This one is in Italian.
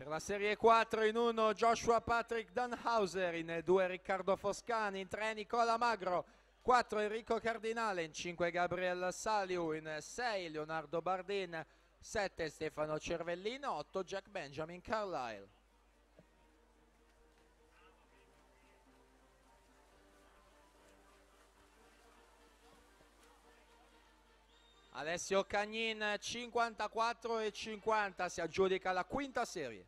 Per la Serie 4 in 1 Joshua Patrick Danhauser, in 2 Riccardo Foscani, in 3 Nicola Magro, 4 Enrico Cardinale, in 5 Gabriel Saliu, in 6 Leonardo Bardin, 7 Stefano Cervellino, 8 Jack Benjamin Carlisle. Alessio Cagnin 54 e 50 si aggiudica la quinta serie.